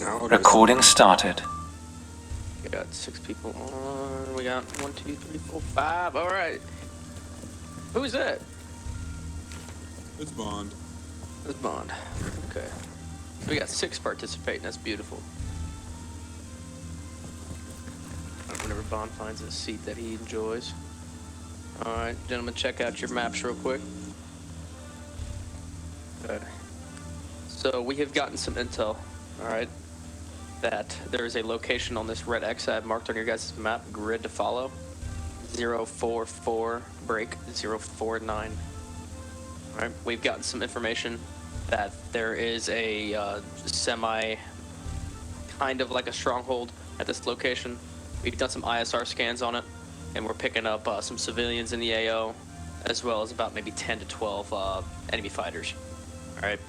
Recording started. We got 6 people on. We got 1, 2, 3, 4, 5. All right. Who's that? It's Bond. It's Bond. Okay. We got 6 participating. That's beautiful. Whenever Bond finds a seat that he enjoys. All right, gentlemen, check out your maps real quick. Okay. So we have gotten some intel. All right. That there is a location on this red X I have marked on your guys' map, grid to follow. 044 break 049. All right, we've gotten some information that there is a semi, kind of like a stronghold at this location. We've done some ISR scans on it, and we're picking up some civilians in the AO, as well as about maybe 10 to 12 enemy fighters. All right.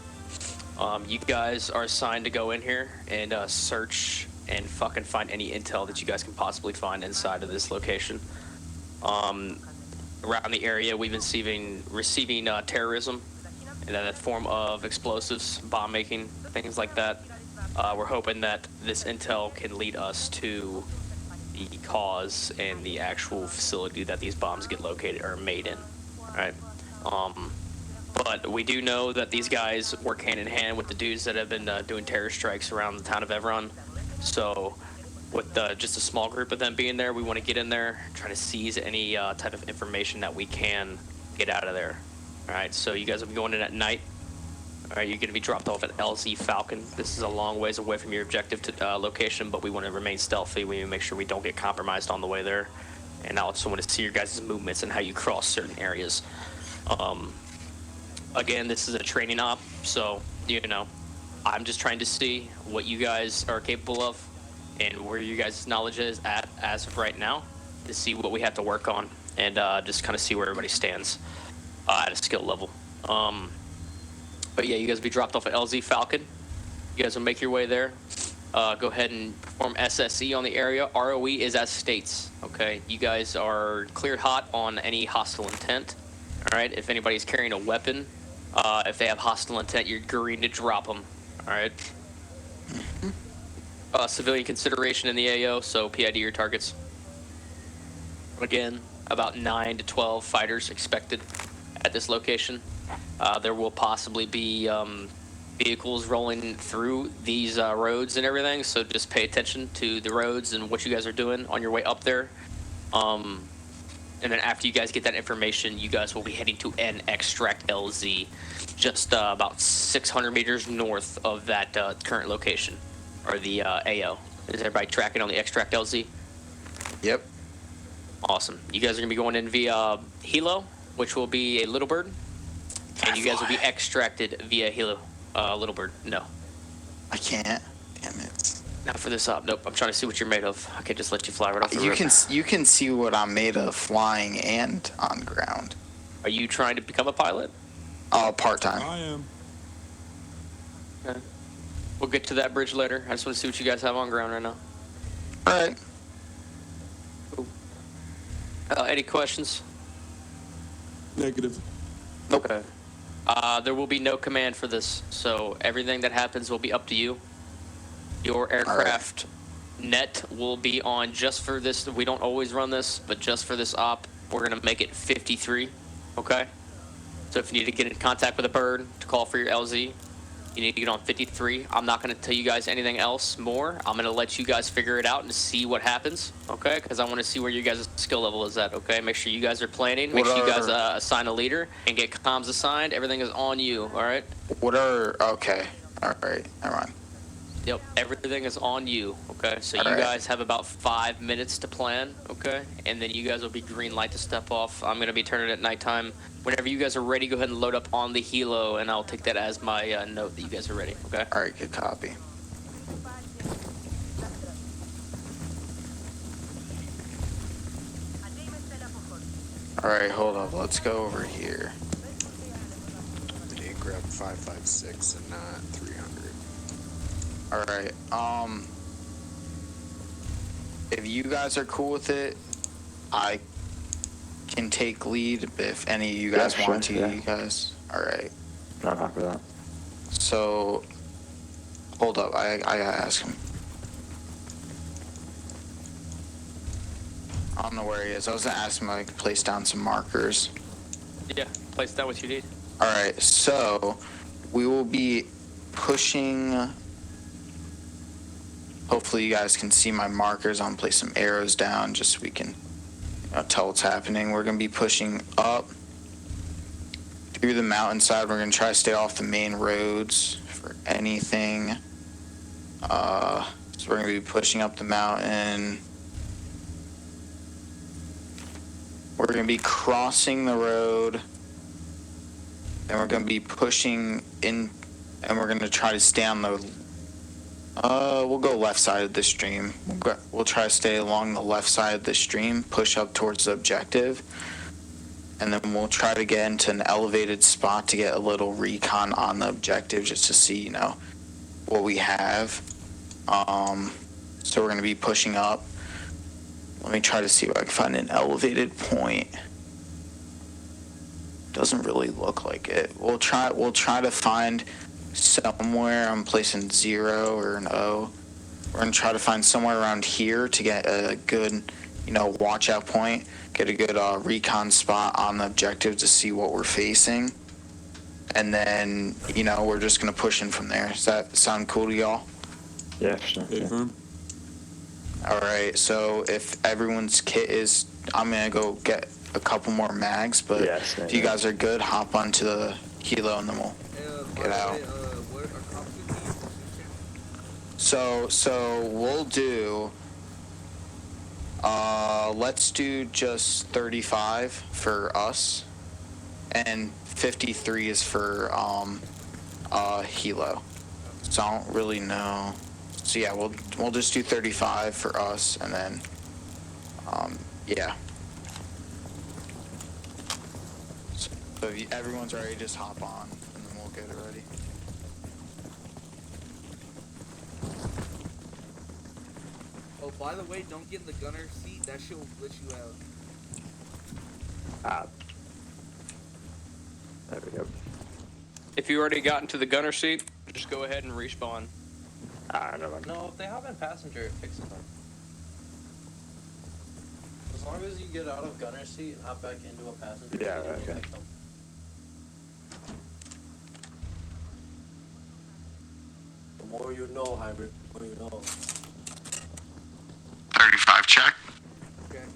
You guys are assigned to go in here and search and fucking find any intel that you guys can possibly find inside of this location. Around the area, we've been receiving terrorism in a form of explosives, bomb making, things like that. We're hoping that this intel can lead us to the cause and the actual facility that these bombs get located or made in. All right. But we do know that these guys work hand in hand with the dudes that have been doing terror strikes around the town of Evron. So with just a small group of them being there, we want to get in there, try to seize any type of information that we can get out of there. All right, so you guys will be going in at night. All right, you're going to be dropped off at LZ Falcon. This is a long ways away from your objective location, but we want to remain stealthy. We want to make sure we don't get compromised on the way there. And I also want to see your guys' movements and how you cross certain areas. Again, this is a training op, so, you know, I'm just trying to see what you guys are capable of and where you guys' knowledge is at as of right now to see what we have to work on and just kind of see where everybody stands at a skill level. But yeah, you guys will be dropped off at LZ Falcon. You guys will make your way there. Go ahead and perform SSE on the area. ROE is as states, okay? You guys are cleared hot on any hostile intent. All right, if anybody's carrying a weapon, if they have hostile intent, you're green to drop them. All right. Civilian consideration in the AO, so PID your targets. Again, about 9 to 12 fighters expected at this location. There will possibly be vehicles rolling through these roads and everything, so just pay attention to the roads and what you guys are doing on your way up there. And then after you guys get that information, you guys will be heading to an extract LZ, just about 600 meters north of that current location, or the AO. Is everybody tracking on the extract LZ? Yep. Awesome. You guys are going to be going in via Hilo, which will be a Little Bird, and you guys will be extracted via Hilo, Little Bird. No. I can't. Damn it. Not for this op. Nope. I'm trying to see what you're made of. I can't just let you fly right off the roof. You can see what I'm made of flying and on ground. Are you trying to become a pilot? Part-time. I am. Okay. We'll get to that bridge later. I just want to see what you guys have on ground right now. All right. Cool. Any questions? Negative. Nope. Okay. There will be no command for this, so everything that happens will be up to you. Your aircraft net will be on just for this. We don't always run this, but just for this op, we're going to make it 53, okay? So if you need to get in contact with a bird to call for your LZ, you need to get on 53. I'm not going to tell you guys anything else more. I'm going to let you guys figure it out and see what happens, okay? Because I want to see where you guys' skill level is at, okay? Make sure you guys are planning. Make sure you guys assign a leader and get comms assigned. Everything is on you, all right? Okay. All right. Never mind. Yep, everything is on you, okay? So you guys have about 5 minutes to plan, okay? And then you guys will be green light to step off. I'm going to be turning it at nighttime. Whenever you guys are ready, go ahead and load up on the Hilo, and I'll take that as my note that you guys are ready, okay? All right, good copy. All right, hold up. Let's go over here. They grab 556 and not 300. All right. If you guys are cool with it, I can take lead. If any of you guys want to, you guys. All right. Not after that. So Hold up, I gotta ask him. I don't know where he is. I was gonna ask him if I could place down some markers. Yeah, place down what you need. Alright, so we will be pushing. Hopefully, you guys can see my markers. I'm gonna place some arrows down just so we can tell what's happening. We're gonna be pushing up through the mountainside. We're gonna try to stay off the main roads for anything. So we're gonna be pushing up the mountain. We're gonna be crossing the road. Then we're gonna be pushing in, and we're gonna try to stay on the. We'll go left side of the stream. We'll try to stay along the left side of the stream, push up towards the objective, and then we'll try to get into an elevated spot to get a little recon on the objective just to see, what we have. So we're going to be pushing up. Let me try to see if I can find an elevated point. Doesn't really look like it. We'll try to find somewhere. I'm placing 0 or an O. We're going to try to find somewhere around here to get a good, watch out point, get a good recon spot on the objective to see what we're facing. And then, we're just going to push in from there. Does that sound cool to y'all? Yeah, sure. Hey, firm. All right, so if everyone's kit is, I'm going to go get a couple more mags, but Yes, if you guys are good, hop onto the helo and then we'll get out. So we'll do, let's do just 35 for us, and 53 is for, helo. So I don't really know. So yeah, we'll just do 35 for us, and then, yeah. So if everyone's ready, just hop on, and then we'll get it ready. Oh, by the way, don't get in the gunner seat. That shit will glitch you out. There we go. If you already got into the gunner seat, just go ahead and respawn. Never mind. No, if they hop in passenger, it fixes them. As long as you get out of gunner seat and hop back into a passenger seat, Yeah, it will okay. fix them. The more you know, hybrid, the more you know. 35 check. Okay.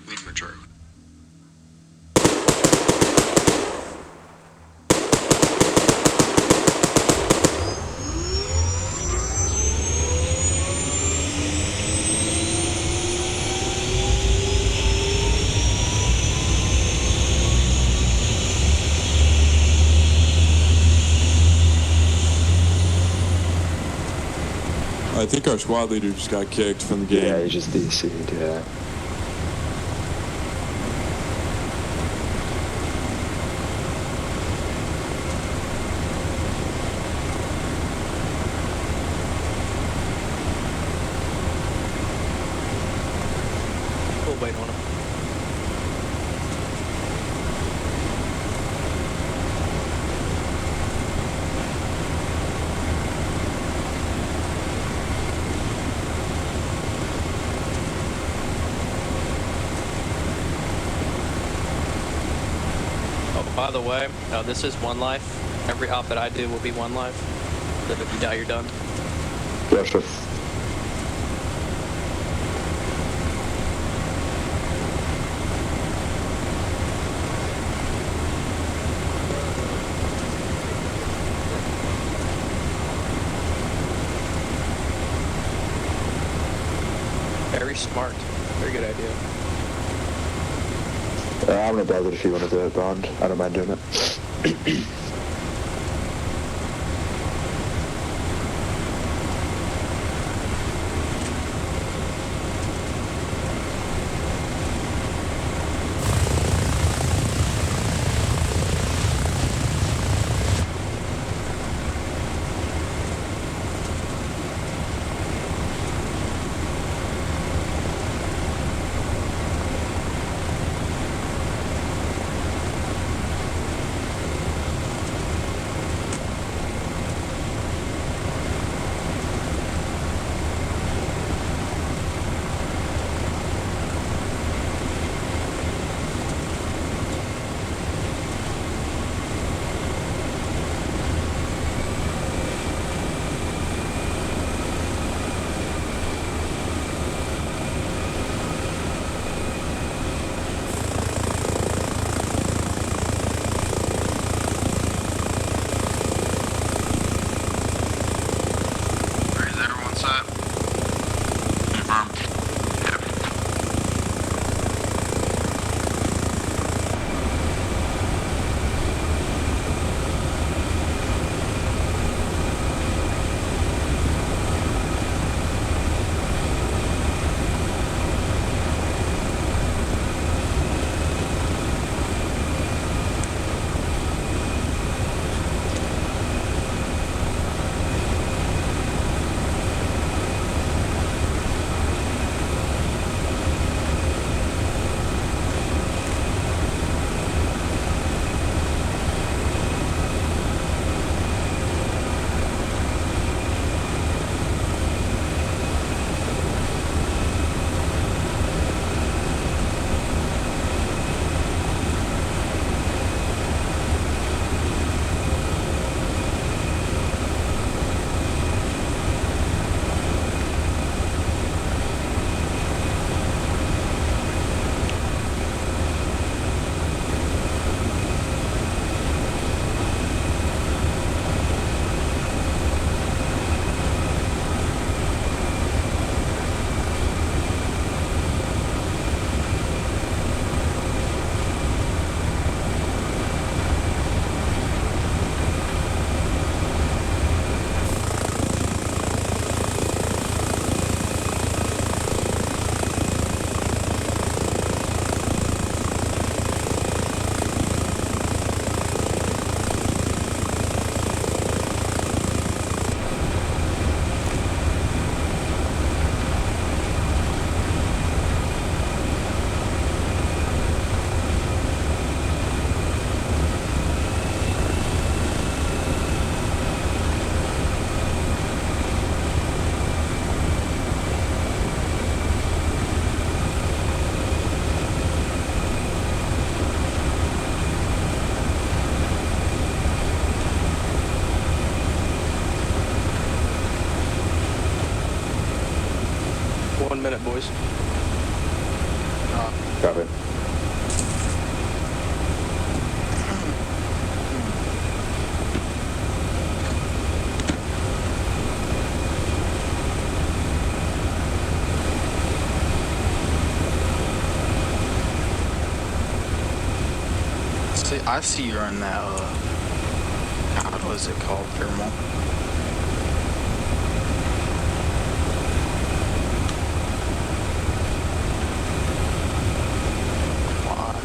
Lead mature. I think our squad leader just got kicked from the game. Yeah, he just DC'd, yeah. We'll wait on him. Oh, by the way, this is 1 life. Every op that I do will be 1 life. Live if you die, you're done. Gotcha. Very smart. Very good idea. I'm not bothered if you want to do it, Bond. I don't mind doing it. minute, boys. Copy. See, I see you're in that, God, what is it called? Thermal. Why?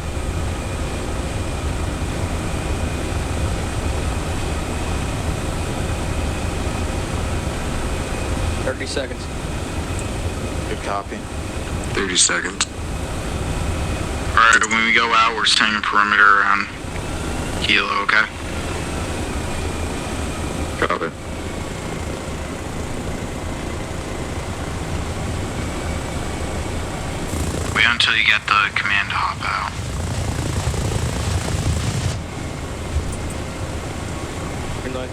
$30 seconds. Good copy. 30 seconds. Alright, when we go out, we're staying a perimeter around Kilo, okay? Copy. Wait until you get the command to hop out. Green light.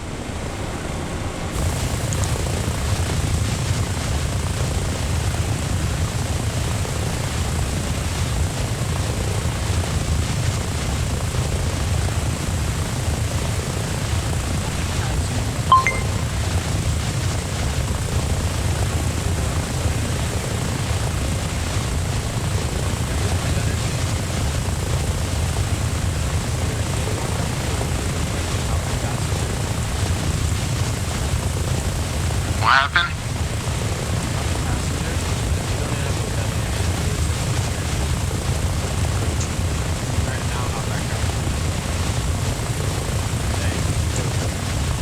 What happened?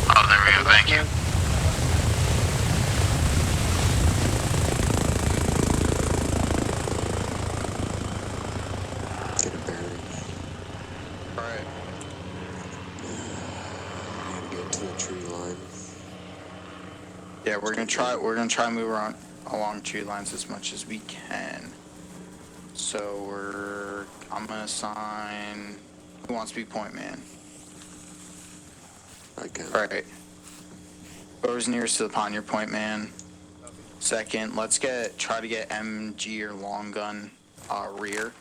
Oh, there we go, thank you. Get a bearing. Alright. And get to the tree line. Yeah, we're gonna try and move around along tree lines as much as we can. So I'm gonna assign, who wants to be point man? I can. Alright. Whoever's nearest to the pond, your point man. Second, let's try to get MG or long gun, rear,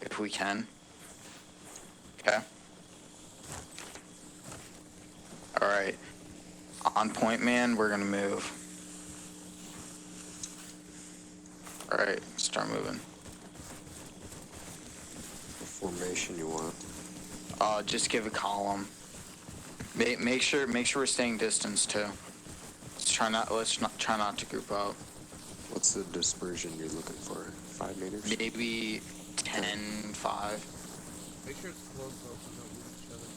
if we can. Okay. Alright. On point man, we're gonna move. Alright, start moving. What formation you want? Just give a column. Make sure we're staying distance too. Let's try not to group up. What's the dispersion you're looking for? 5 meters? Maybe 10, 5. Make sure it's close though, so don't lose each other.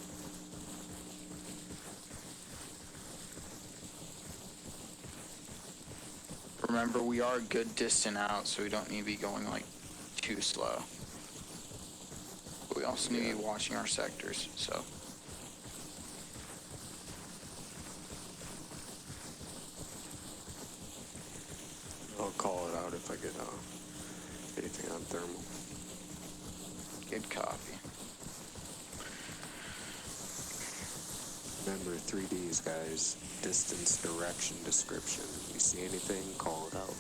Remember, we are a good distance out, so we don't need to be going like too slow. But we also need to be watching our sectors, so. I'll call it out if I get anything on thermal. Good copy. Remember 3Ds, guys. Distance, direction, description. You see anything, call it out.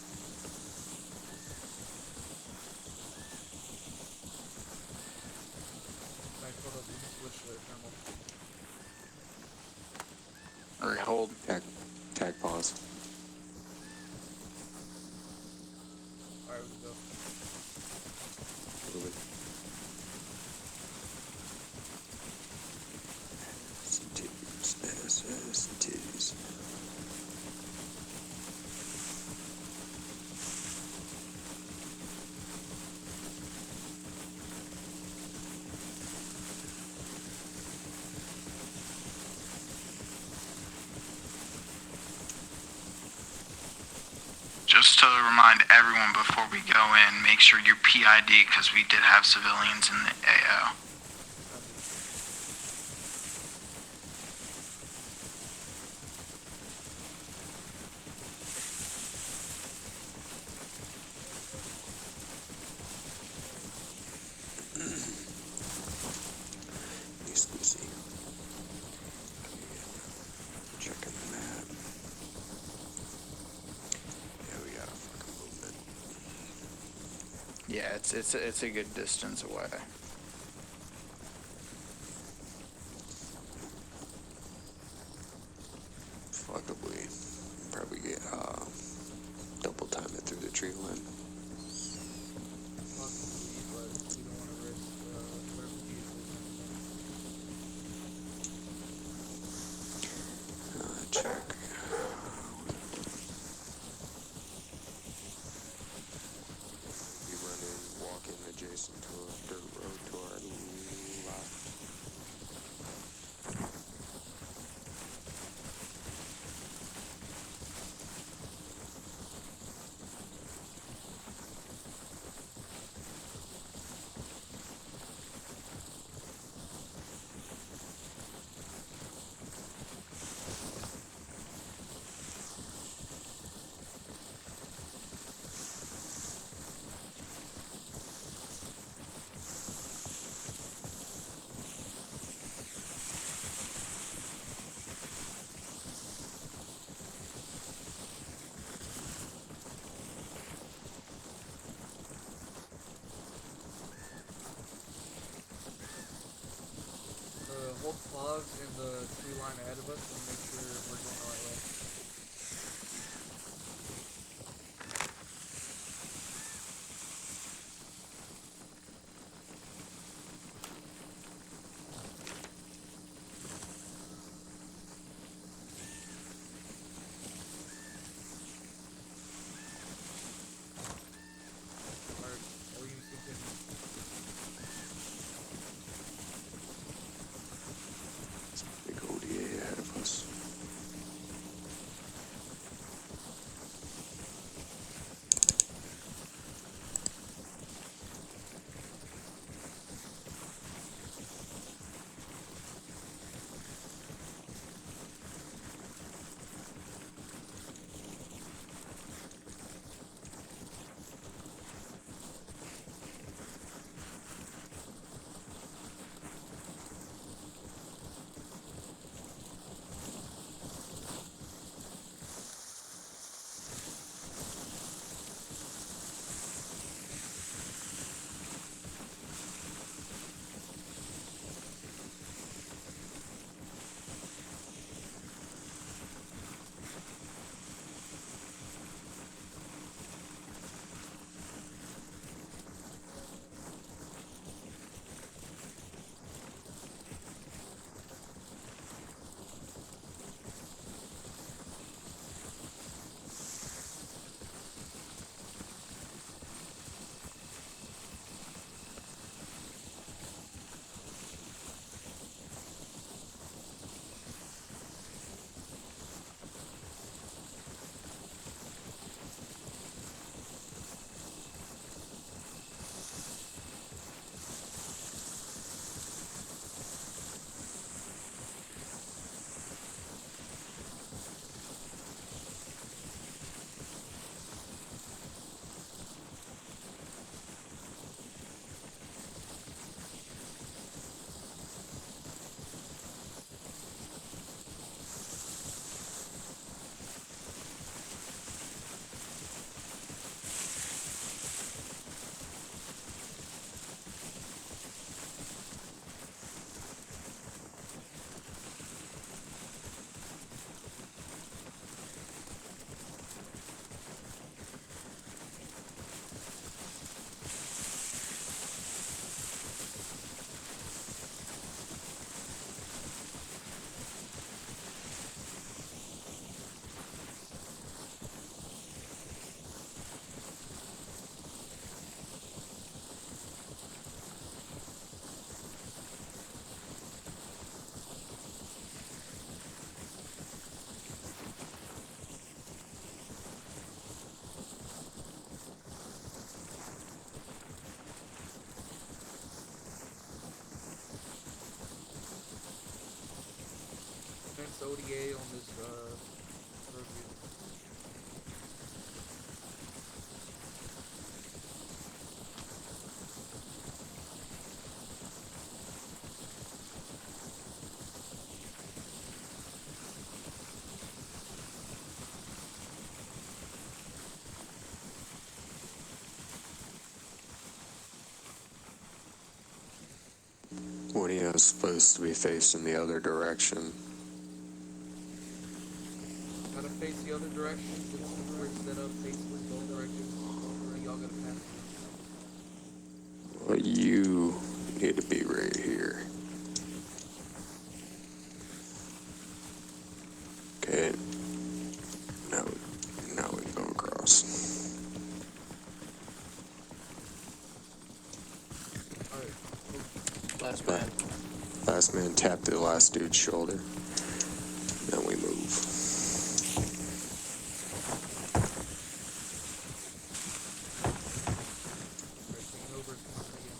Alright, hold up, we can switch to thermal. Alright, hold. Tag pause. Alright, we can go. Moving. SS and titties. Just to remind everyone before we go in, make sure you're PID because we did have civilians in the AO. Squeezy. Checking the map. Yeah, we got a fucking movement. Yeah, it's a good distance away. Fuckably. Probably get, double time it through the tree line. Possibly, but we don't want to risk whatever vehicles and Check. Be running, walking adjacent to a dirt road to our left. hold pause in the tree line ahead of us and make sure we're going the right way. Are we gonna continue? Big ODA ahead of us. Fence ODA on this road view. 20 is supposed to be facing the other direction. Gotta face the other direction. Since we're set up facing both directions. Or y'all gotta pass Well, you need to be right here. Okay. Now we can go across. Alright. Last man. Last man tapped the last dude's shoulder. Then we move. Alright, taking over. Come on, again.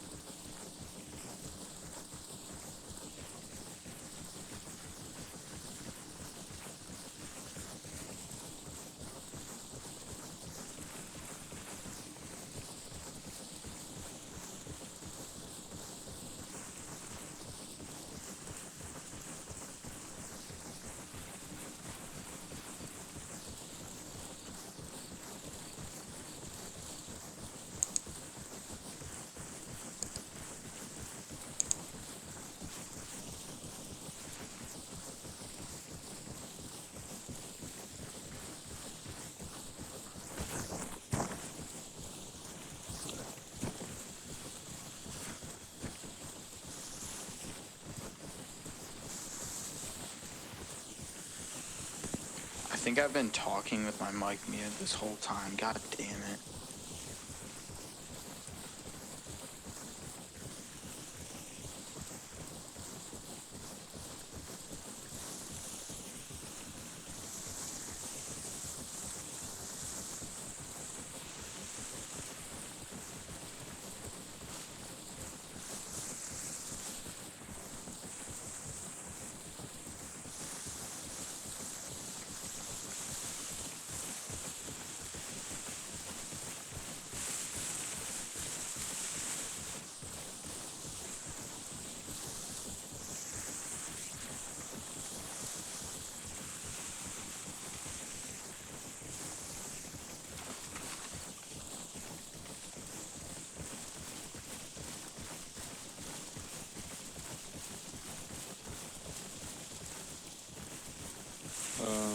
I think I've been talking with my mic muted this whole time. God damn it.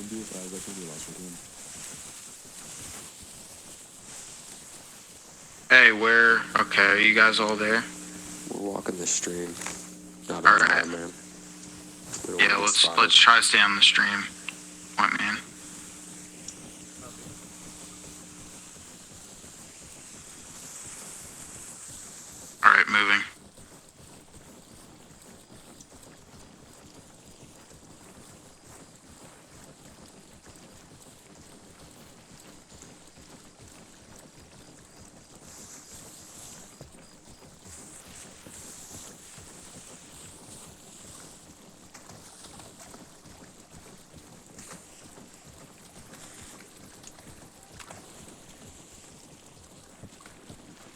Be advised, I think we lost with him. Hey, where? Okay, are you guys all there? We're walking the stream. Not All on right. time, man. We don't Yeah, wanna get spotted. let's try to stay on the stream. Point man. Copy. All right, moving.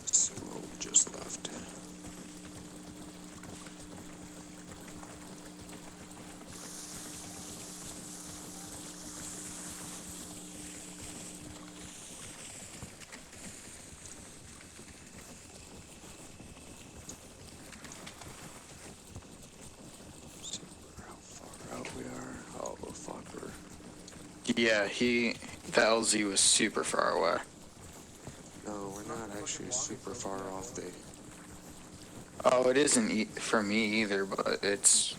Smoke just left. See how far out we are. Oh, fucker. Yeah, the LZ was super far away. No, we're not actually super far off. Oh, it isn't for me either, but it's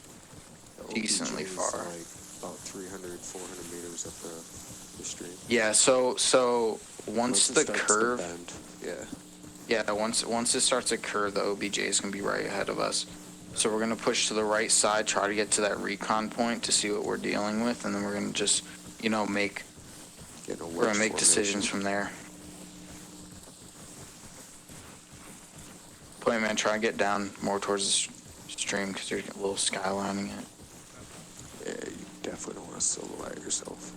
The decently OBJ is far. like about 300, 400 meters up the stream. Yeah, so once it the starts to curve, bend, yeah. yeah, once it starts to curve, the OBJ is gonna be right ahead of us. So we're gonna push to the right side, try to get to that recon point to see what we're dealing with, and then we're gonna just, make Get a we're gonna wedge make decisions formation. from there. Point man, try and get down more towards the stream because you're a little skylining it. Yeah, you definitely don't want to silhouette yourself.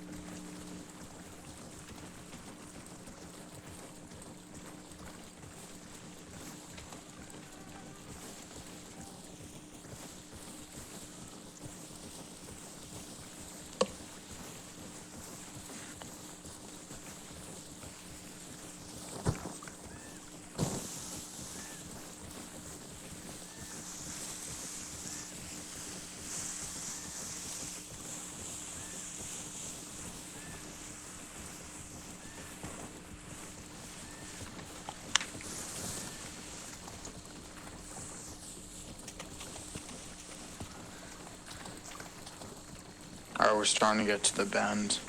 Alright, we're starting to get to the bend.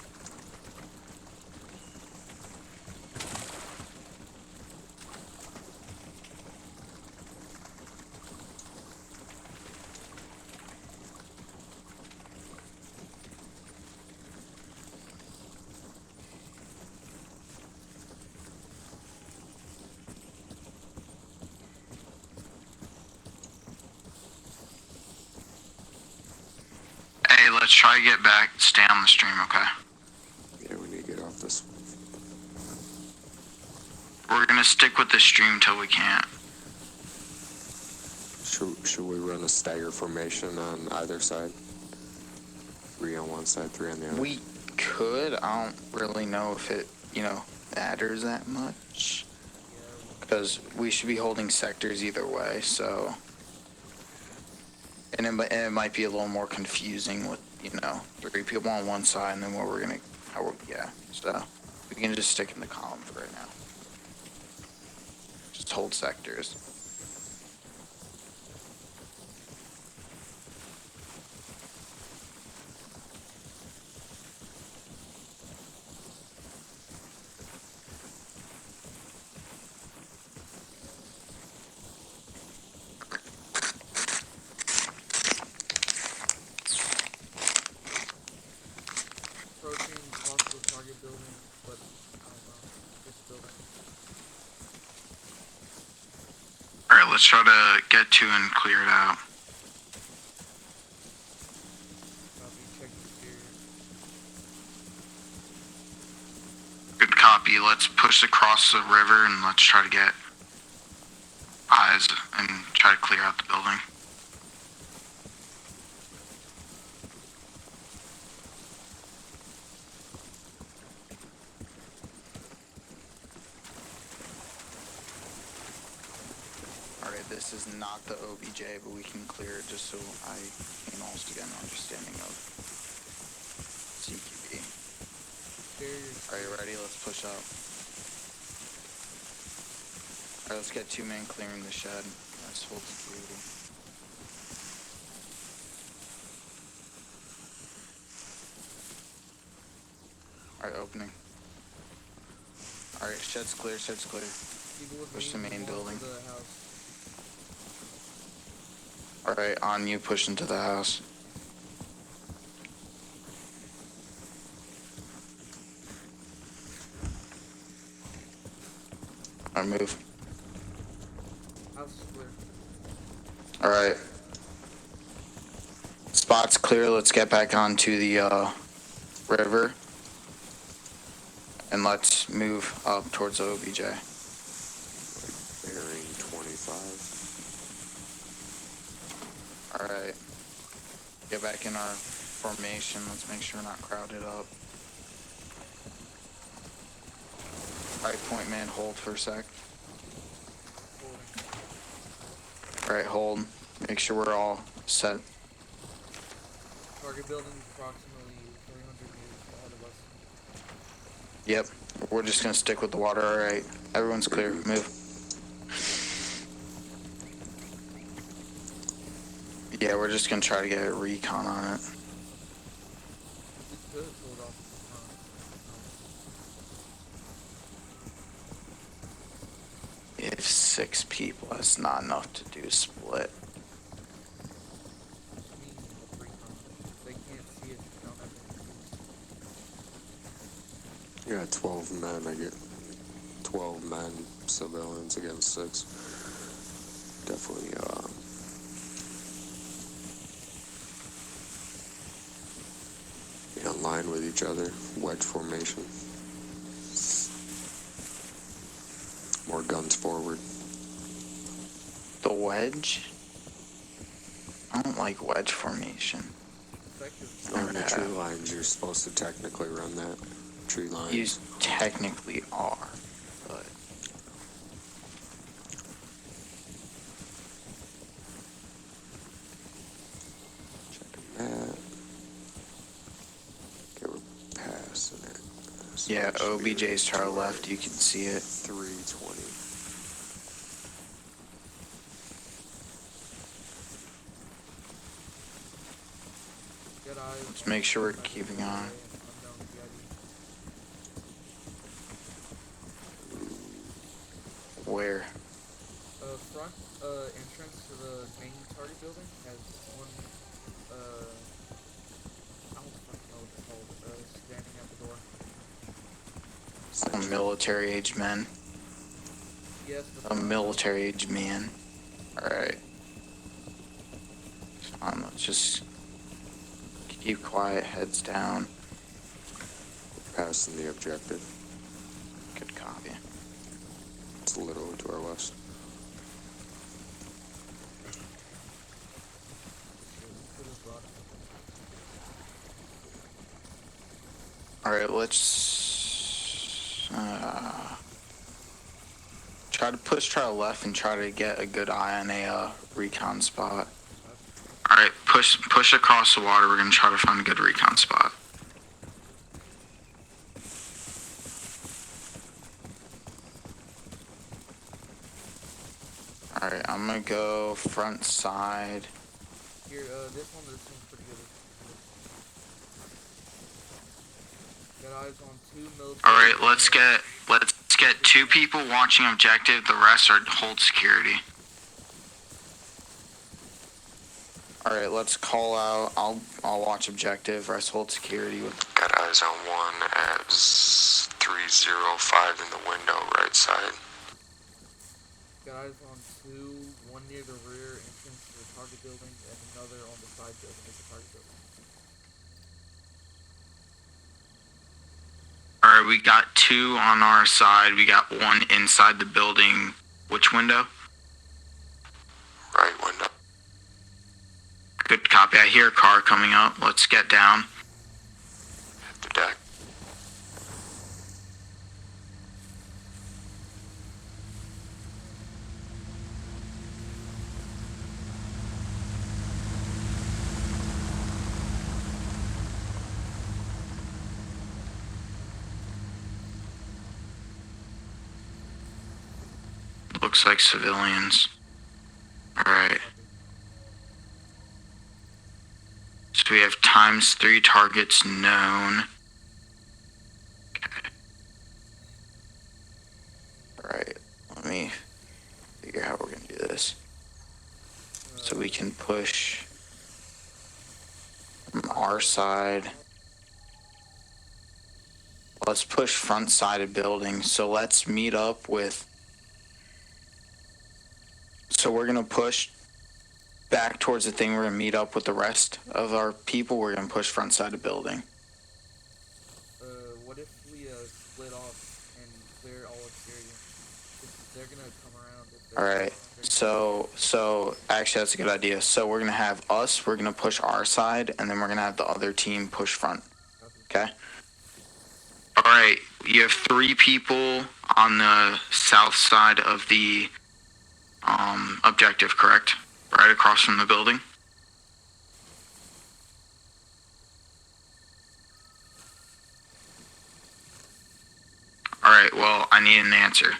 Hey, let's try to get back, stay on the stream, okay? Yeah, we need to get off this. We're gonna stick with the stream till we can't. Should we run a stagger formation on either side? 3 on one side, 3 on the other. We could, I don't really know if it, matters that much. Because we should be holding sectors either way, so. And it might be a little more confusing with, 3 people on one side and then what we're gonna, so. We can just stick in the column for right now. Just hold sectors. Approaching possible target building, but I don't know. This building. Alright, let's try to get to and clear it out. Copy, check the exterior. Good copy. Let's push across the river and let's try to get eyes and try to clear out the building. Alright, this is not the OBJ, but we can clear it just so I can also get an understanding of CQB. Exterior. Are you ready? Let's push up. Alright, let's get 2 men clearing the shed. Let's hold security. Alright, opening. Alright, shed's clear, shed's clear. People with Push the main walls building. into the house. Alright, on you, push into the house. Alright, move. House is clear. Alright. Spot's clear, let's get back onto the river. And let's move up towards the OBJ. Bearing 25. Alright. Get back in our formation, let's make sure we're not crowded up. Alright, point man, hold for a sec. Holding. Alright, hold. Make sure we're all set. Target building is approximately 300 meters ahead of us. Yep, we're just gonna stick with the water, alright. Everyone's clear, move. Yeah, we're just gonna try to get a recon on it. We could hold off the If 6 people, that's not enough to do a split. They can't see it. They don't have any. Yeah, 12 men. I get 12 men, civilians against 6. Definitely, in line with each other. Wedge formation. More guns forward. The wedge? I don't like wedge formation. Effective. On the Okay. tree lines, you're supposed to technically run that. Tree lines. You technically are, but Checking that. Okay, we're passing it. So yeah, that should be OBJ's to our right. left, you can see it. 320. Get eyes. Let's make sure we're keeping on. Unknown PID. Where? Front entrance to the main target building has one I don't fucking know what it's called. Standing at the door. A military-aged men. Yes. A military-aged man. Alright. Let's just keep quiet, heads down. Passing the objective. Good copy. It's a little to our west. Alright, let's try to left and try to get a good eye on a recon spot. Alright, push across the water. We're gonna try to find a good recon spot. Alright, I'm gonna go front side. Here, this one's pretty good. Got eyes on 2 military. Alright, let's get 2 people watching objective, the rest are hold security. Alright, let's call out. I'll watch objective, rest hold security. Got eyes on one at 305 in the window, right side. Got eyes on 2, one near the rear entrance to the target building, and another on the side building of the target building. Alright, we got 2 on our side. We got 1 inside the building. Which window? Right window. Good copy. I hear a car coming up. Let's get down. Hit the deck. Looks like civilians. Alright. So we have ×3 targets known. Okay. Alright, let me figure out how we're gonna do this. So we can push from our side. Let's push front side of building. So let's meet up with. So we're gonna push back towards the thing. We're gonna meet up with the rest of our people. We're gonna push front side of building. What if we split off and clear all exterior? They're gonna come around. All right. So actually that's a good idea. So we're gonna have us. We're gonna push our side, and then we're gonna have the other team push front. Okay. All right. You have 3 people on the south side of the objective, correct? Right across from the building. Alright, well, I need an answer.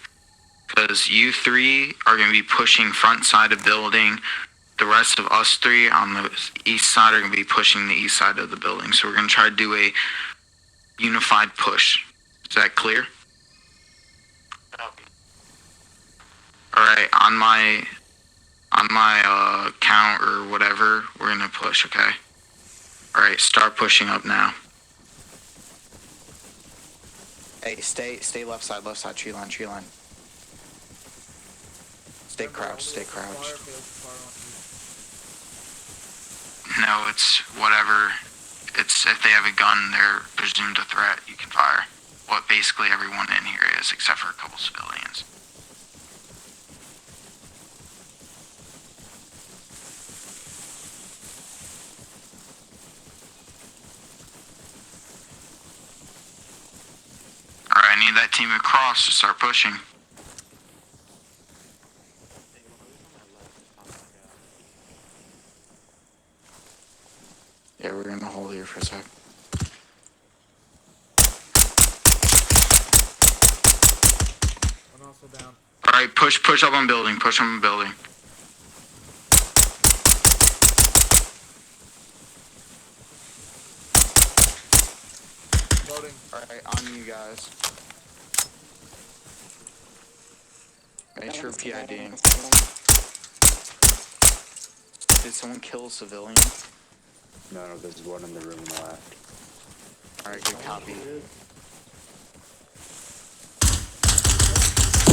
Because you 3 are going to be pushing front side of building. The rest of us 3 on the east side are going to be pushing the east side of the building. So we're going to try to do a unified push. Is that clear? Alright, on my count or whatever, we're gonna push, okay? Alright, start pushing up now. Hey, stay left side, tree line. Stay crouched. No, it's whatever. It's if they have a gun, they're presumed a threat, you can fire. What basically everyone in here is, except for a couple civilians. Alright, I need that team across to start pushing. Yeah, we're gonna hold here for a sec. I'm also down. Alright, push up on building, Reloading. Alright, on you guys. Make sure PIDing. Did someone kill a civilian? No, there's one in the room on the left. Alright, good copy.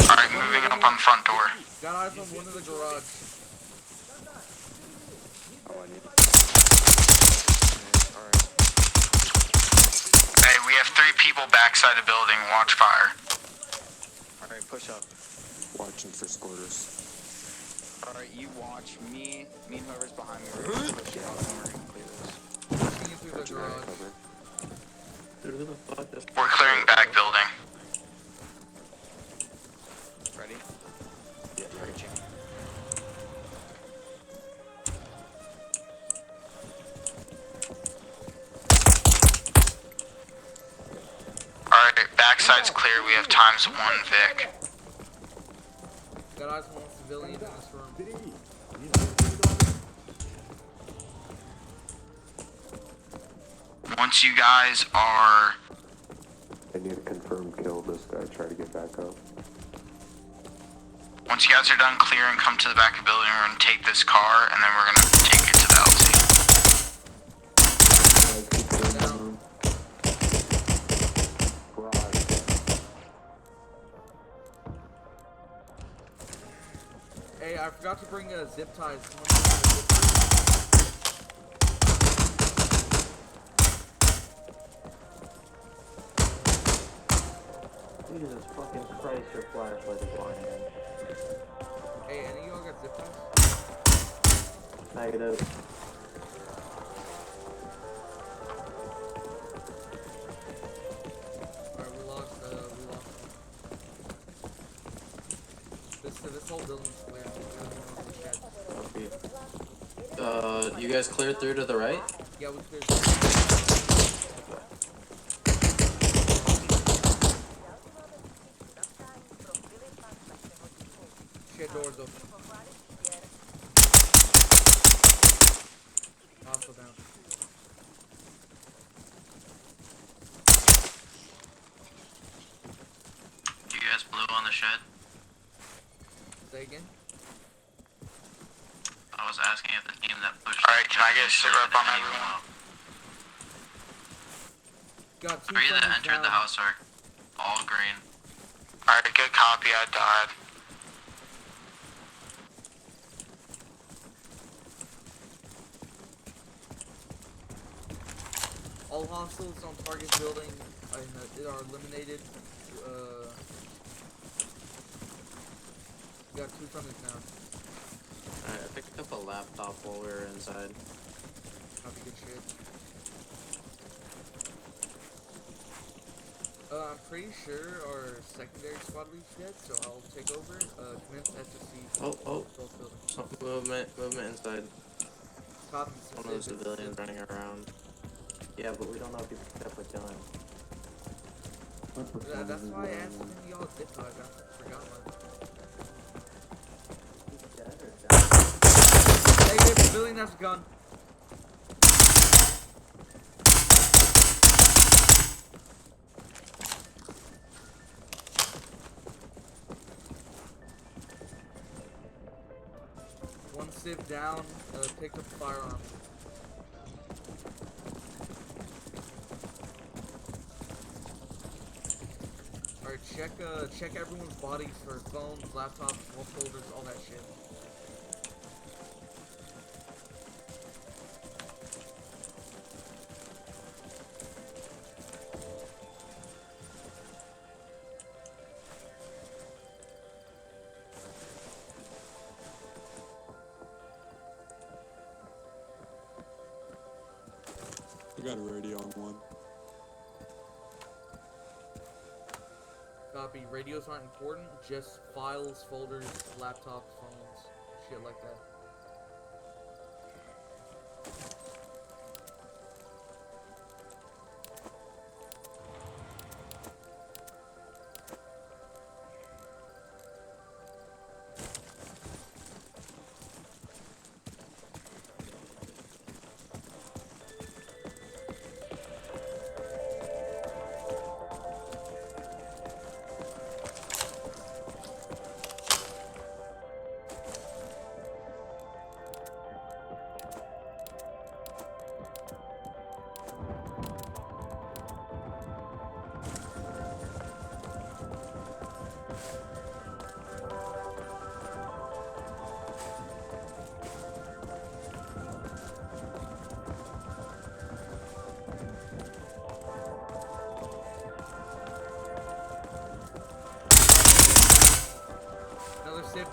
Alright, moving up on the front door. Got eyes on one in the garage. Oh, I need Alright. Hey, we have 3 people backside the building. Watch fire. Alright, push up. Watching for squirters. Alright, you watch me and whoever's behind me. We're gonna push out and we're gonna clear this. Pushing you through the Roger that, garage. cover. Dude, who the fuck is We're clearing back building. Ready? Yeah, Ready, Jimmy. Alright, backside's clear. We have times 1 Vic. Got eyes on one civilian in this room. Once you guys are... I need a confirmed kill. This guy try to get back up. Once you guys are done clearing, come to the back of the building. We're gonna take this car, and then we're gonna take it to the LZ. Down. Hey, I forgot to bring zip ties. Someone has a zip tie. Jesus fucking Christ, your flashlight is lying. Hey, any of y'all got zip ties? Negative. Alright, we lost. This whole building's clear. You guys cleared through to the right? Yeah, we cleared. Shit, doors open. Also down. You guys blue on the shed? Say again? I was asking if the team that pushed... Alright, can I get a sit rep on everyone? Got 2 Three that friendlies entered the down. house are all green. Alright, good copy, I died. All hostiles on target building are eliminated. We got 2 friendlies now. Alright, I picked up a laptop while we were inside. Copy, good shit. I'm pretty sure our secondary squad leads dead, so I'll take over. Commence SSC. Oh. Both buildings. Some movement inside. Copy. One of the civilians running around. Yeah, but we don't know if you picked up a gun. That's why I asked if y'all zip ties. I forgot one. Hey, there's a civilian that's a gun. One civ down, picked up a firearm. Alright, check everyone's bodies for phones, laptops, phone folders, all that shit. I got a radio on one. Copy. Radios aren't important, just files, folders, laptops, phones, shit like that.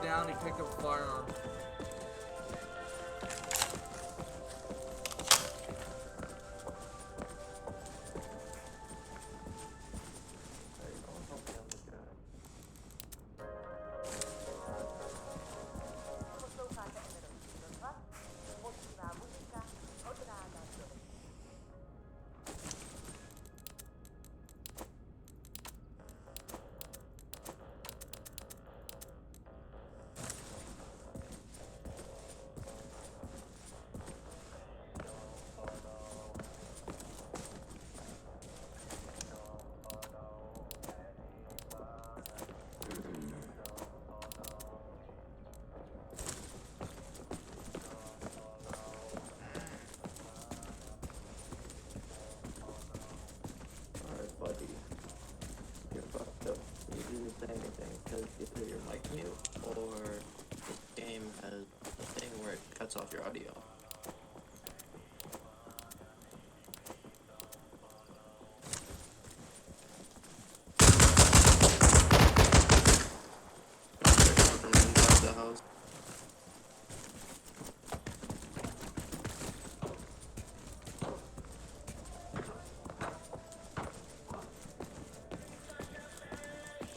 down, he picked up a firearm. Alright, buddy. You're fucked up. You didn't say anything because either your mic mute or this game has a thing where it cuts off your audio. From inside the house.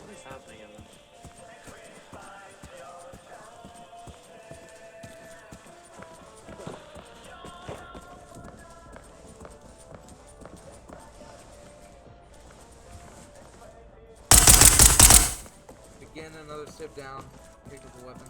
What is happening in there? Again, another step down, picked up a weapon.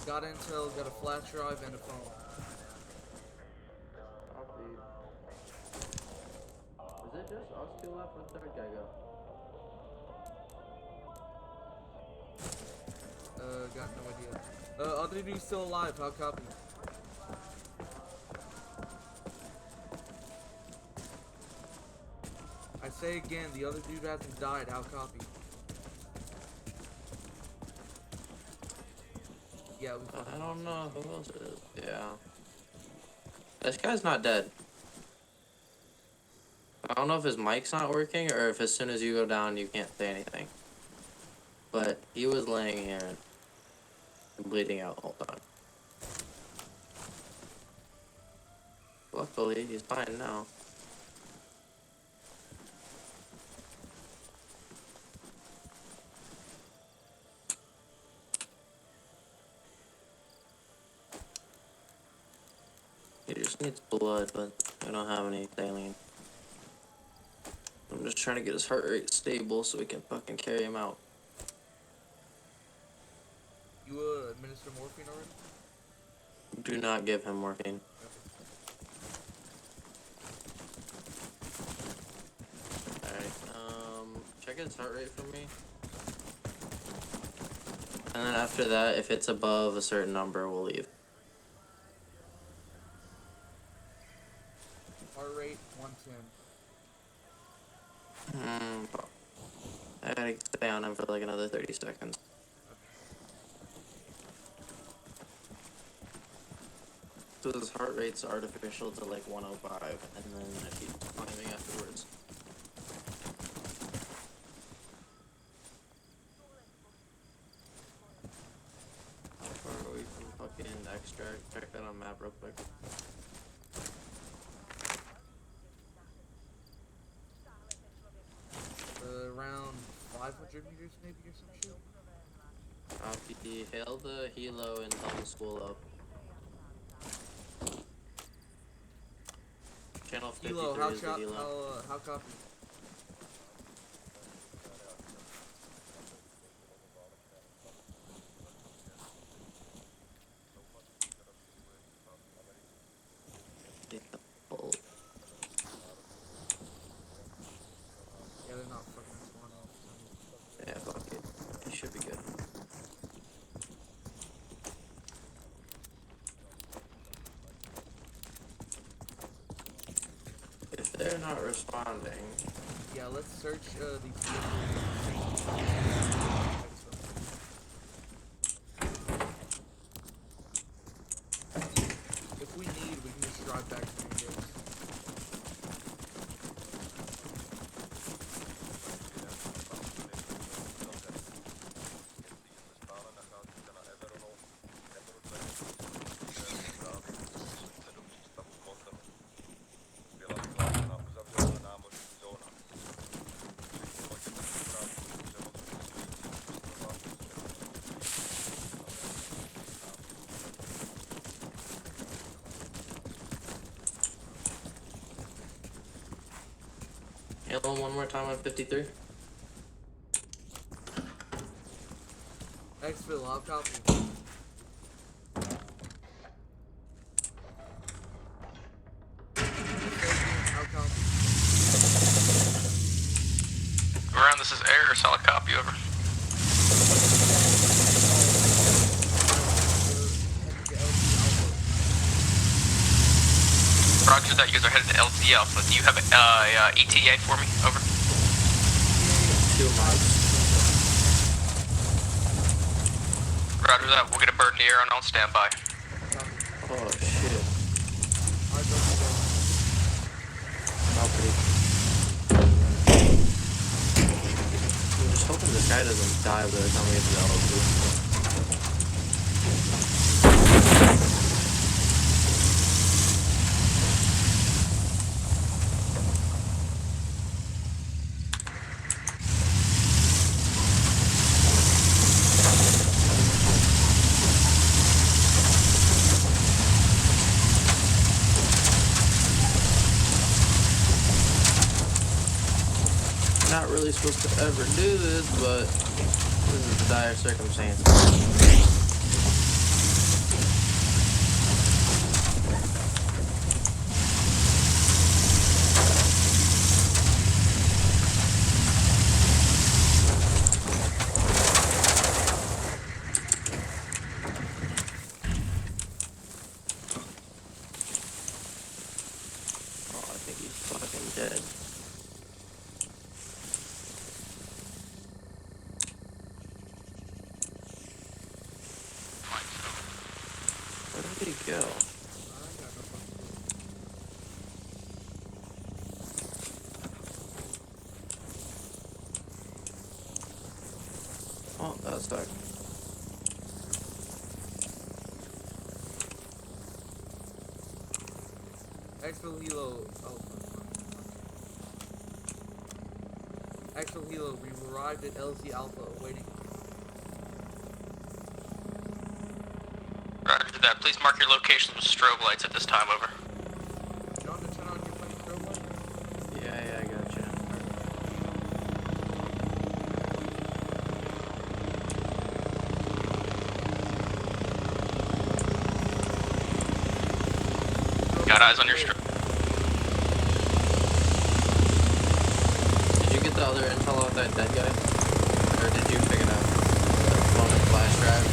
Got intel, got a flash drive and a phone. Is it just us two left? Where'd the third guy go? Got no idea. Other dude's still alive, how copy? I say again, the other dude hasn't died, how copy? Yeah, we fucking I don't know who else it is. Yeah. This guy's not dead. I don't know if his mic's not working or if as soon as you go down you can't say anything. But he was laying here and bleeding out the whole time. Luckily, he's fine now. He just needs blood, but I don't have any saline. I'm just trying to get his heart rate stable so we can fucking carry him out. You administer morphine already? Do not give him morphine. Alright, check his heart rate for me. And then after that, if it's above a certain number, we'll leave. Heart rate 110. I gotta stay on him for like another 30 seconds. So his heart rate's artificial to like 105, and then it keeps climbing afterwards. How far are we from fucking extract? Check that on map real quick. Around 500 meters maybe or some shit? Copy. Hail the helo and tell the school up. Channel 53 Helo, is the helo. how copy? Get the bull. Yeah, they're not fucking spawning. Yeah, fuck it. He should be good. If they're not responding, Yeah, let's search these Hail him one more time on 53. Exfil, I'll copy. I'll copy. Around, this is air, solid copy, over. Roger that, you guys are headed to LZ Alpha. Do you have a ETA for me? Over. 2 miles. Roger that, we'll get a bird in the air and on standby. Oh shit. Alright, go. Copy. I'm just hoping this guy doesn't die by the time we get to the LZ. Not really supposed to ever do this, but this is the dire circumstance. Oh, I think he's fucking dead. Where did he go? Oh, that's dark. Exfil Hilo. Oh, Exfil Hilo, we arrived at LZ Alpha, awaiting. Roger that, please mark your locations with strobe lights at this time, over. John, to turn on your fucking strobe light? Yeah, I gotcha. Got eyes on your strobe. Did you get the other intel off that dead guy? Or did you pick it up? The one with flash drive?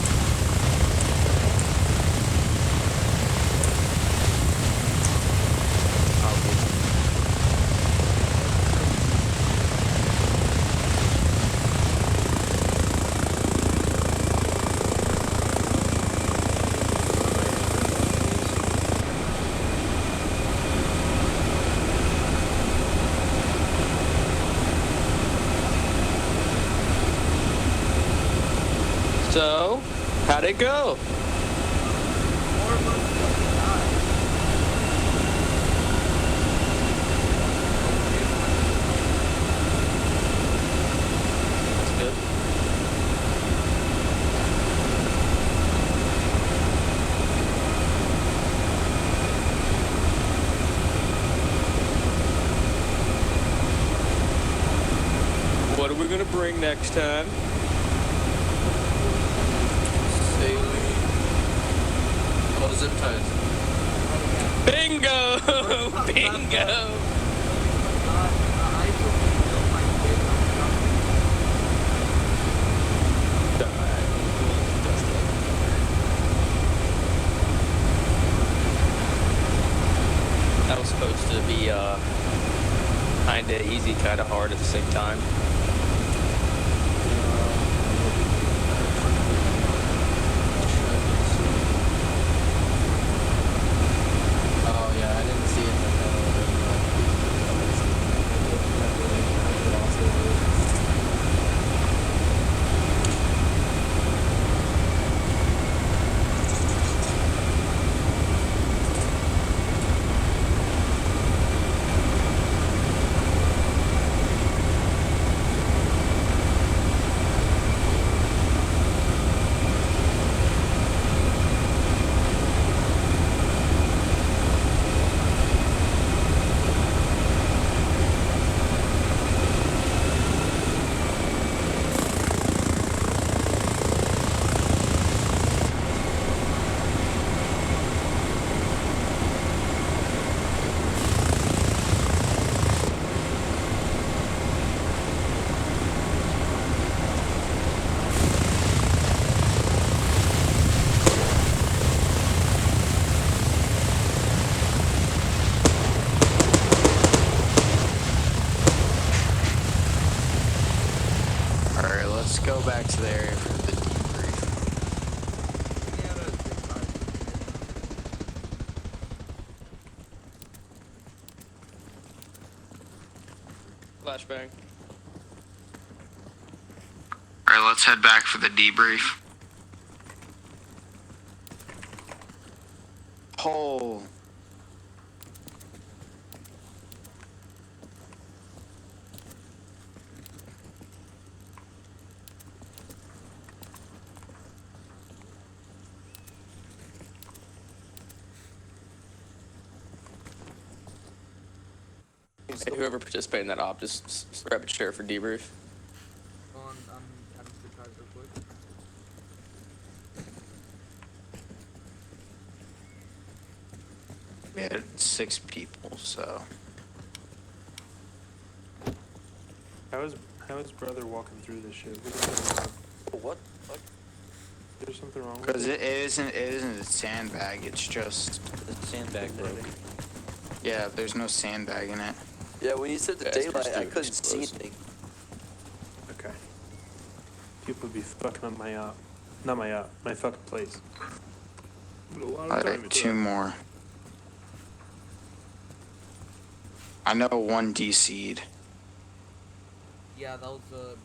So, how'd it go? More of us fucking died. That's good. What are we gonna bring next time? Oh, zip ties. Bingo! Bingo! I told my kid, That was supposed to be kinda easy, kinda hard at the same time. Oh yeah, I didn't see it. go back to the area for the debrief. Yeah, that's fine. Flashbang. Alright, let's head back for the debrief. Oh. Hey, whoever participated in that op, just grab a chair for debrief. I'm having to try real quick. We had 6 people, so. How is brother walking through this shit? What? Fuck? There's something wrong with Because it? it isn't a sandbag, it's just. The sandbag broke. Yeah, there's no sandbag in it. Yeah, when you said the Yeah, it's daylight, just I too couldn't see exposed. anything. Okay. People be fucking up my not my my fucking place. Alright, 2 more. I know 1 DC'd. Yeah, that was bruising.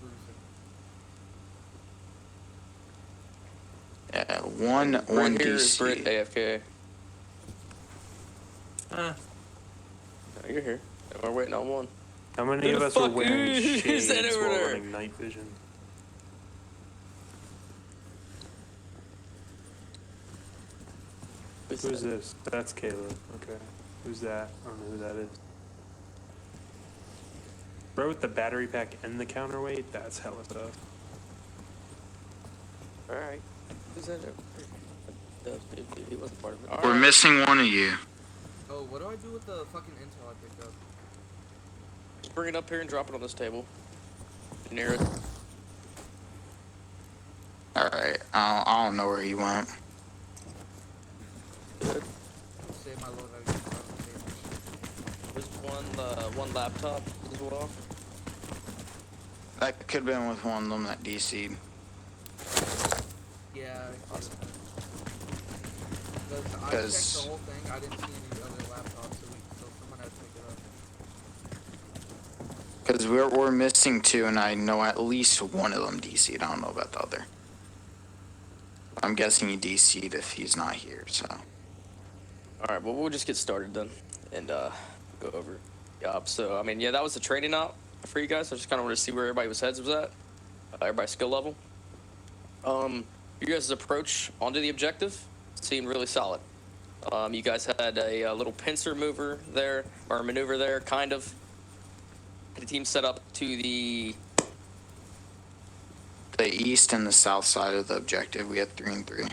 Yeah, one Right here is Brit DC. AFK. No, you're here. And we're waiting on one. How many Who of the us were fuck wearing is shades that over while there? running night vision? Who's this? That's Caleb. Okay. Who's that? I don't know who that is. Bro with the battery pack and the counterweight? That's hella tough. Alright. Who's that? He wasn't part of it. We're missing one of you. Oh, what do I do with the fucking intel I picked up? Just bring it up here and drop it on this table. Near it. Alright, I don't know where he went. Good. Save my load out of There's one laptop as well. That could have been with one of them that DC'd. Yeah. Awesome. I checked 'Cause- the whole thing. I didn't see any other laptops, so someone had to pick it up. Because we're missing 2, and I know at least one of them DC'd. I don't know about the other. I'm guessing he DC'd if he's not here, so. Alright, well, we'll just get started then. And, go over. Yeah, so, I mean, yeah, that was the training op for you guys. I just kind of wanted to see where everybody's heads was at. Everybody's skill level. You guys' approach onto the objective seemed really solid. You guys had a little pincer mover there, or maneuver there, kind of. The team set up to the east and the south side of the objective, we had 3 and 3.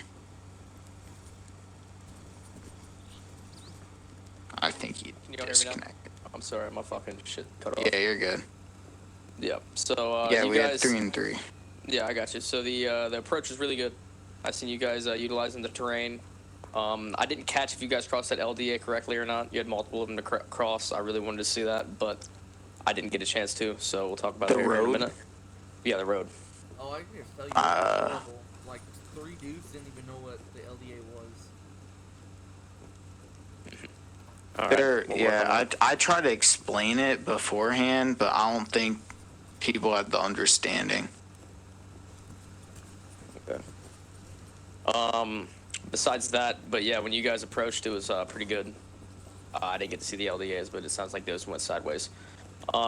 I think he Can y'all hear me now? disconnected. I'm sorry, my fucking shit cut off. Yeah, you're good. Yep. So, Yeah, you we had guys, 3 and 3. Yeah, I got you. So the approach is really good. I seen you guys utilizing the terrain. I didn't catch if you guys crossed that LDA correctly or not. You had multiple of them to cross. I really wanted to see that, but I didn't get a chance to. So we'll talk about The it here in a road? minute. Yeah, the road. Oh, I can just tell you, it was horrible. Like 3 dudes didn't even know what the LDA was. All right, There, we'll work on yeah, that. I tried to explain it beforehand, but I don't think people had the understanding. Okay. Besides that, but yeah, when you guys approached, it was pretty good. I didn't get to see the LDAs, but it sounds like those went sideways.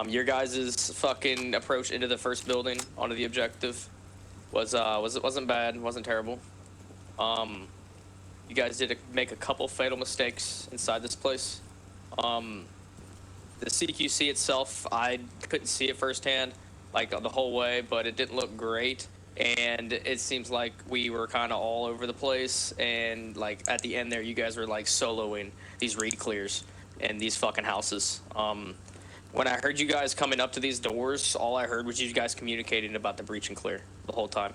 Your guys' fucking approach into the first building onto the objective wasn't bad, wasn't terrible. You guys did make a couple fatal mistakes inside this place. The CQC itself, I couldn't see it firsthand, like the whole way, but it didn't look great. And it seems like we were kind of all over the place. And like at the end there, you guys were like soloing these read clears and these fucking houses. When I heard you guys coming up to these doors, all I heard was you guys communicating about the breach and clear the whole time.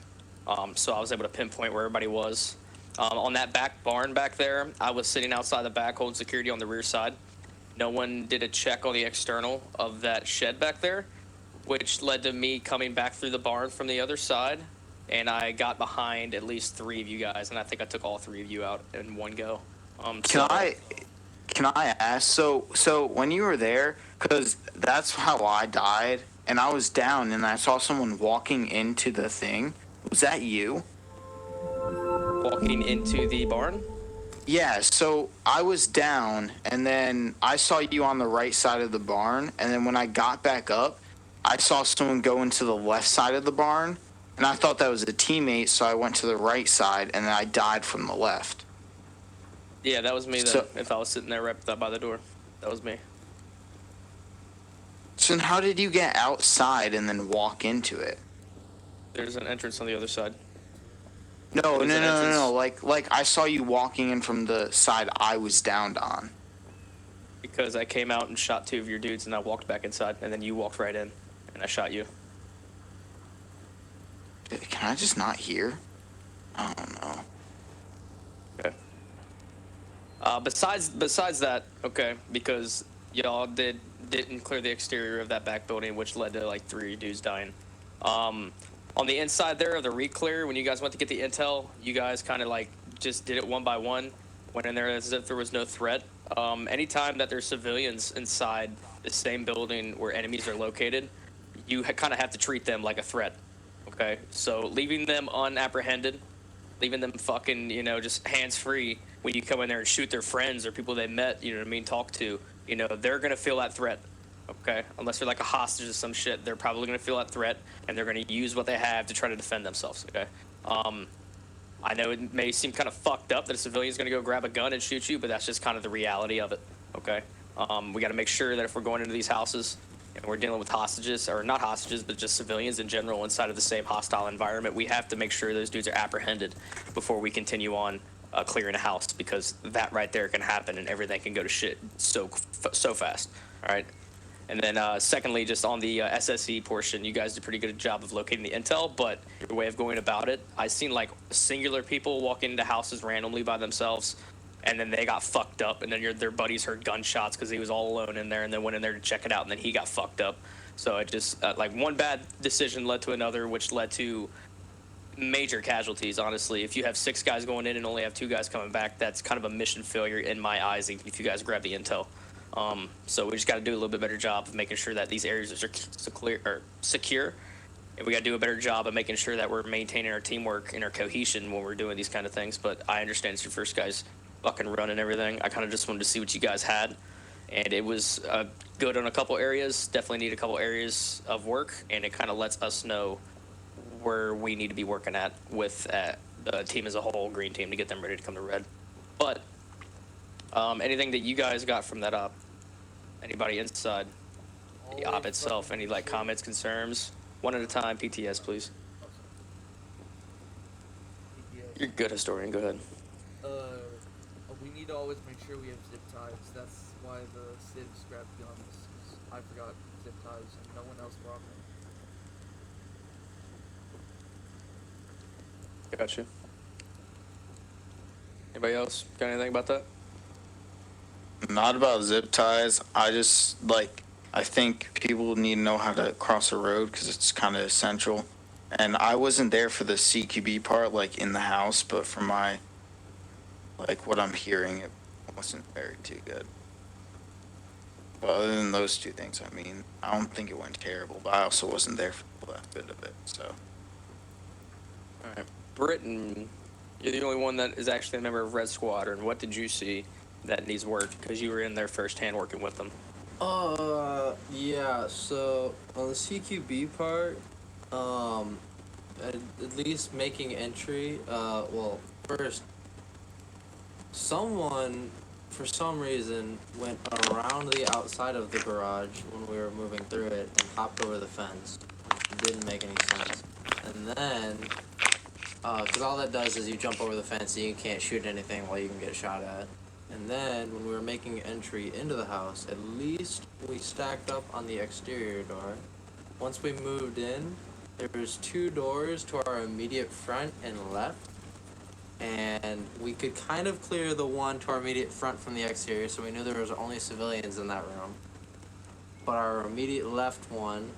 So I was able to pinpoint where everybody was. On that back barn back there, I was sitting outside the back holding security on the rear side. No one did a check on the external of that shed back there, which led to me coming back through the barn from the other side, and I got behind at least 3 of you guys, and I think I took all 3 of you out in one go. Can I ask? So when you were there, because that's how I died, and I was down, and I saw someone walking into the thing. Was that you? Walking into the barn? Yeah. So I was down, and then I saw you on the right side of the barn, and then when I got back up, I saw someone go into the left side of the barn, and I thought that was a teammate, so I went to the right side, and then I died from the left. Yeah, that was me then. So- If I was sitting there right by the door, that was me. So then how did you get outside and then walk into it? There's an entrance on the other side. No, There's no, an no, no, entrance. no. Like I saw you walking in from the side I was downed on. Because I came out and shot 2 of your dudes, and I walked back inside, and then you walked right in, and I shot you. Can I just not hear? I don't know. Okay. Besides that, okay, because y'all didn't clear the exterior of that back building, which led to like 3 dudes dying. On the inside there of the re-clear, when you guys went to get the intel, you guys kind of like just did it one by one, went in there as if there was no threat. Anytime that there's civilians inside the same building where enemies are located, you kind of have to treat them like a threat. Okay, so leaving them unapprehended, leaving them fucking, just hands free when you come in there and shoot their friends or people they met, you know what I mean, talk to, they're gonna feel that threat. Okay, unless they're like a hostage or some shit, they're probably gonna feel that threat, and they're gonna use what they have to try to defend themselves. Okay, I know it may seem kind of fucked up that a civilian's gonna go grab a gun and shoot you, but that's just kind of the reality of it. Okay, we got to make sure that if we're going into these houses and we're dealing with hostages, or not hostages, but just civilians in general inside of the same hostile environment, we have to make sure those dudes are apprehended before we continue on clearing a house, because that right there can happen and everything can go to shit so fast. All right. And then secondly, just on the SSE portion, you guys did a pretty good job of locating the intel, but your way of going about it, I've seen like singular people walk into houses randomly by themselves, and then they got fucked up, and then their buddies heard gunshots because he was all alone in there, and then went in there to check it out, and then he got fucked up. So it just, like, one bad decision led to another, which led to major casualties, honestly. If you have 6 guys going in and only have 2 guys coming back, that's kind of a mission failure in my eyes if you guys grab the intel. So we just got to do a little bit better job of making sure that these areas are secure, and we got to do a better job of making sure that we're maintaining our teamwork and our cohesion when we're doing these kind of things. But I understand it's your first guys fucking run and everything. I kind of just wanted to see what you guys had, and it was good on a couple areas. Definitely need a couple areas of work, and it kind of lets us know where we need to be working at with the team as a whole, green team, to get them ready to come to red. But anything that you guys got from that op? Anybody inside the op itself? Any like comments, concerns? One at a time. PTS, please. You're good, historian. Go ahead. We need to always make sure we have zip ties. That's why the civs grabbed guns. I forgot zip ties, and no one else brought them. Gotcha. Anybody else got anything about that? Not about zip ties. I think people need to know how to cross a road because it's kind of essential. And I wasn't there for the CQB part, like in the house, but for my, like what I'm hearing, it wasn't very too good. But other than those 2 things, I mean, I don't think it went terrible, but I also wasn't there for the last bit of it, so. All right. Britain, you're the only one that is actually a member of Red Squadron. What did you see that needs work? Because you were in there firsthand working with them. Yeah, so on the CQB part, at least making entry, well, first, someone, for some reason, went around the outside of the garage when we were moving through it and hopped over the fence. It didn't make any sense. And then, because all that does is you jump over the fence and you can't shoot anything while you can get shot at. And then, when we were making entry into the house, at least we stacked up on the exterior door. Once we moved in, there was 2 doors to our immediate front and left. And we could kind of clear the one to our immediate front from the exterior, so we knew there was only civilians in that room. But our immediate left one,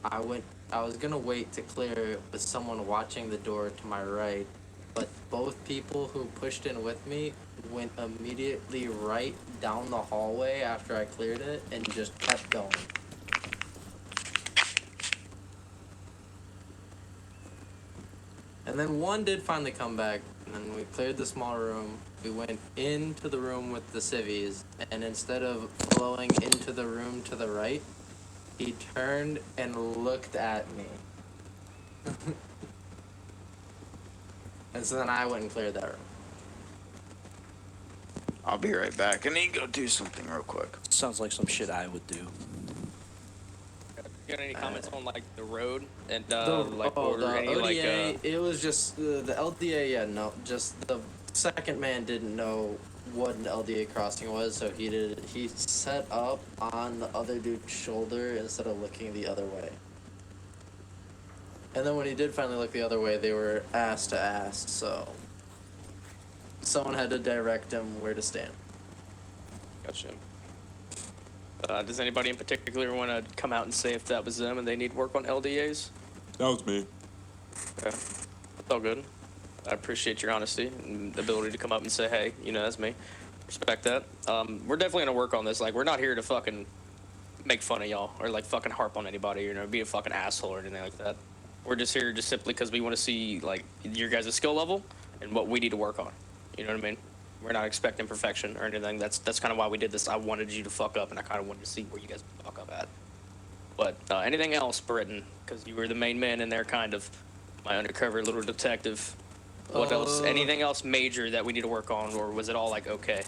I was gonna wait to clear with someone watching the door to my right, but both people who pushed in with me went immediately right down the hallway after I cleared it and just kept going. And then one did finally come back, and then we cleared the small room. We went into the room with the civvies, and instead of flowing into the room to the right, he turned and looked at me. And so then I went and cleared that room. I'll be right back. I need to go do something real quick. Sounds like some shit I would do. You got any comments on like the road and The any ODA, like it was just the LDA. Yeah, no, just the second man didn't know what an LDA crossing was, so he set up on the other dude's shoulder instead of looking the other way. And then when he did finally look the other way, they were ass to ass, so someone had to direct him where to stand. Gotcha. Does anybody in particular want to come out and say if that was them and they need work on LDAs? That was me. Okay. That's all good. I appreciate your honesty and the ability to come up and say, hey, you know, that's me. Respect that. We're definitely going to work on this. Like, we're not here to fucking make fun of y'all or, like, fucking harp on anybody, you know, be a fucking asshole or anything like that. We're just here just simply because we want to see, like, your guys' skill level and what we need to work on. You know what I mean? We're not expecting perfection or anything. That's kind of why we did this. I wanted you to fuck up, and I kind of wanted to see where you guys would fuck up at. But anything else, Britton? Because you were the main man in there, kind of. My undercover little detective. What else? Anything else major that we need to work on, or was it all, like, okay?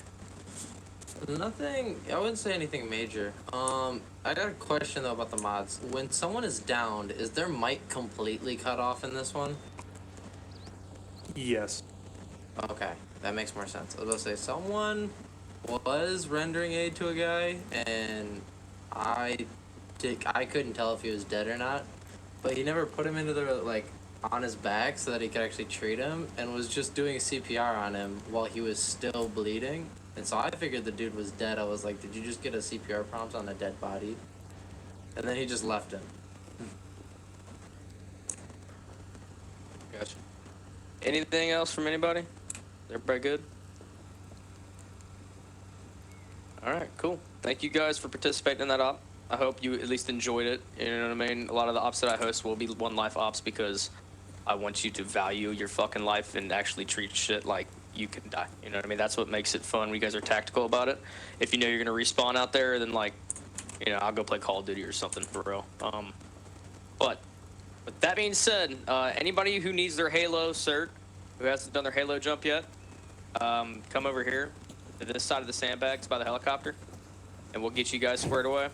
Nothing. I wouldn't say anything major. I got a question though about the mods. When someone is downed, is their mic completely cut off in this one? Yes. Okay, that makes more sense. I was gonna say someone was rendering aid to a guy, and I couldn't tell if he was dead or not, but he never put him into the like on his back so that he could actually treat him, and was just doing CPR on him while he was still bleeding. And so I figured the dude was dead. I was like, did you just get a CPR prompt on a dead body? And then he just left him. Gotcha. Anything else from anybody? Everybody good? Alright, cool. Thank you guys for participating in that op. I hope you at least enjoyed it. You know what I mean? A lot of the ops that I host will be one life ops because I want you to value your fucking life and actually treat shit like you can die. You know what I mean? That's what makes it fun when you guys are tactical about it. If you know you're going to respawn out there, then, like, you know, I'll go play Call of Duty or something for real. But with that being said, anybody who needs their Halo cert, who hasn't done their Halo jump yet, come over here to this side of the sandbags by the helicopter, and we'll get you guys squared away.